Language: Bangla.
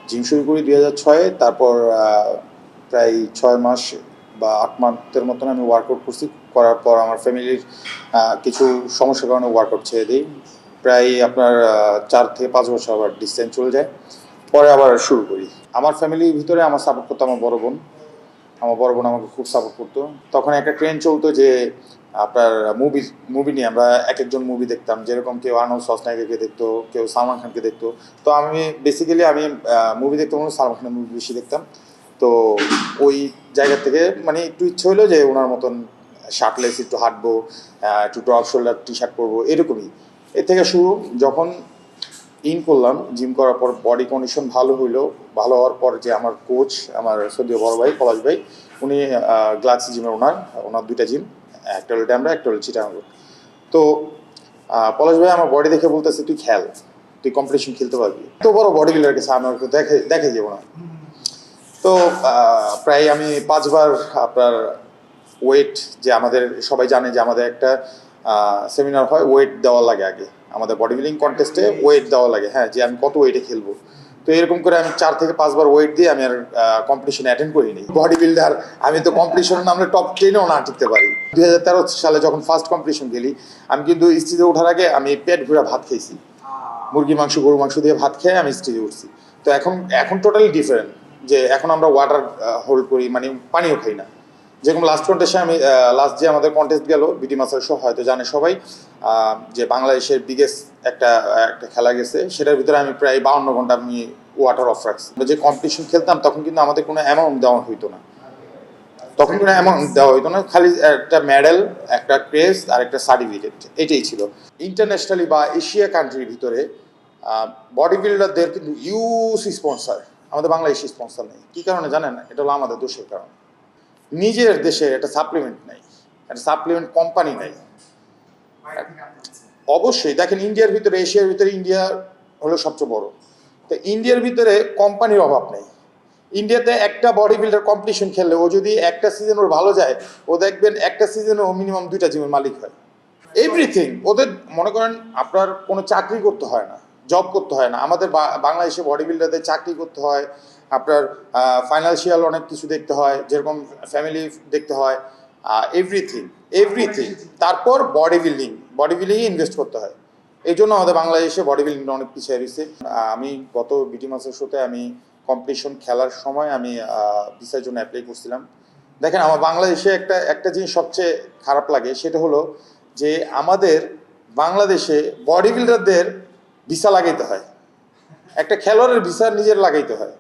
জিম শুরু করি 2006-এ। তারপর প্রায় 6 মাস বা 8 মাসের মতন আমি ওয়ার্কআউট করছি। করার পর আমার ফ্যামিলির কিছু সমস্যার কারণে ওয়ার্কআউট ছেড়ে দিই। প্রায় আপনার 4 থেকে 5 বছর আবার ডিসটেন্স চলে যায়। পরে আবার শুরু করি। আমার ফ্যামিলির ভিতরে আমার সাপোর্ট করতো আমার বড় বোন। আমার বড় বোন আমাকে খুব সাপোর্ট করতো। তখন একটা ট্রেন্ড চলতো যে আপনার মুভি নিয়ে আমরা একজন মুভি দেখতাম, যেরকম কেউ আর্নল্ড শোয়ার্জনেগারকে দেখতো, কেউ সালমান খানকে দেখতো। তো আমি বেসিক্যালি মুভি দেখতাম, সালমান খানের মুভি বেশি দেখতাম। তো ওই জায়গা থেকে মানে একটু ইচ্ছে হলো যে ওনার মতন শার্টলেস একটু হাঁটবো, একটু ড্রপ শোল্ডার টি শার্ট পরবো, এরকমই। এর থেকে শুরু। যখন করলাম, জিম করার পর বডি কন্ডিশন ভালো হইলো। ভালো হওয়ার পর যে আমার কোচ, আমার সদ্য বড় ভাই পলাশ ভাই, উনি গ্লাক্সি জিমের ওনার 2টা জিম, একটা হলো ড্যামরা, একটা হলো চিটাগাং। তো পলাশ ভাই আমার বডি দেখে বলতেছে, তুই খেল, তুই কম্পিটিশন খেলতে পারবি। তো বড় বডি বিল্ডার কাছে আমার দেখে যাবো না। তো প্রায় আমি 5 বার আপনার ওয়েট, যে আমাদের সবাই জানে যে আমাদের একটা সেমিনার হয়, ওয়েট দেওয়া লাগে আগে আমাদের বডি বিল্ডিং কন্টেস্টে, ওয়েট দেওয়া লাগে, হ্যাঁ, যে আমি কত ওয়েটে খেলবো। তো এরকম করে আমি 4 থেকে 5 বার ওয়েট দিয়ে আমি আর কম্পিটিশনে অ্যাটেন্ড করিনি। বডি বিল্ডার আমি তো কম্পিটিশনে নামলে টপ 10-এও না টিকতে পারি। 2013 সালে যখন ফার্স্ট কম্পিটিশন খেলি, আমি কিন্তু স্টেজে ওঠার আগে আমি পেট ভরে ভাত খেয়েছি। মুরগির মাংস, গরু মাংস দিয়ে ভাত খেয়ে আমি স্টেজে উঠছি। তো এখন টোটালি ডিফারেন্ট, যে এখন আমরা ওয়াটার হোল্ড করি, মানে পানিও খাই না। যেরকম লাস্ট কন্টেস্টে আমি লাস্ট যে আমাদের কন্টেস্ট গেল বিটি মাসার শো, হয়তো জানে সবাই, যে বাংলাদেশের বিগেস্ট একটা খেলা গেছে, সেটার ভিতরে আমি প্রায় 52 ঘন্টা আমি ওয়াটার অফ রাখছি। যে কম্পিটিশন খেলতাম তখন কিন্তু আমাদের কোনো অ্যামাউন্ট দেওয়া হইতো না। তখন কোনো অ্যামাউন্ট দেওয়া হইতো না, খালি একটা মেডেল, একটা ক্রেস আর একটা সার্টিফিকেট, এটাই ছিল। ইন্টারন্যাশনালি বা এশিয়া কান্ট্রির ভিতরে বডি বিল্ডারদের কিন্তু ইউজ স্পন্সার, আমাদের বাংলাদেশি স্পন্সার নেই। কী কারণে জানেন? এটা হলো আমাদের দোষের কারণ। নিজের দেশে একটা সাপ্লিমেন্ট নেই, একটা সাপ্লিমেন্ট কোম্পানি নেই। অবশ্যই দেখেন, ইন্ডিয়ার ভিতরে, এশিয়ার ভিতরে ইন্ডিয়া হলো সবচেয়ে বড়। তো ইন্ডিয়ার ভিতরে কোম্পানির অভাব নেই। ইন্ডিয়াতে একটা বডি বিল্ডার কম্পিটিশন খেললে, ও যদি একটা সিজন ওর ভালো যায়, ও দেখবেন একটা সিজনে ও মিনিমাম 2টা জিমের মালিক হয়। এভরিথিং ওদের, মনে করেন আপনার কোনো চাকরি করতে হয় না, জব করতে হয় না। আমাদের বাংলাদেশে বডি বিল্ডারদের চাকরি করতে হয়, আপনার ফাইন্যান্সিয়াল অনেক কিছু দেখতে হয়, যেরকম ফ্যামিলি দেখতে হয়, এভরিথিং এভরিথিং। তারপর বডি বিল্ডিংয়ে ইনভেস্ট করতে হয়। এই জন্য আমাদের বাংলাদেশে বডি বিল্ডিংটা অনেক পিছিয়ে রয়েছে। আমি গত বিটি মাসের শোতে আমি কম্পিটিশন খেলার সময় আমি ভিসার জন্য অ্যাপ্লাই করছিলাম। দেখেন, আমার বাংলাদেশে একটা জিনিস সবচেয়ে খারাপ লাগে, সেটা হলো যে আমাদের বাংলাদেশে বডি বিল্ডারদের ভিসা লাগাইতে হয়, একটা খেলোয়াড়ের ভিসা নিজের লাগাইতে হয়।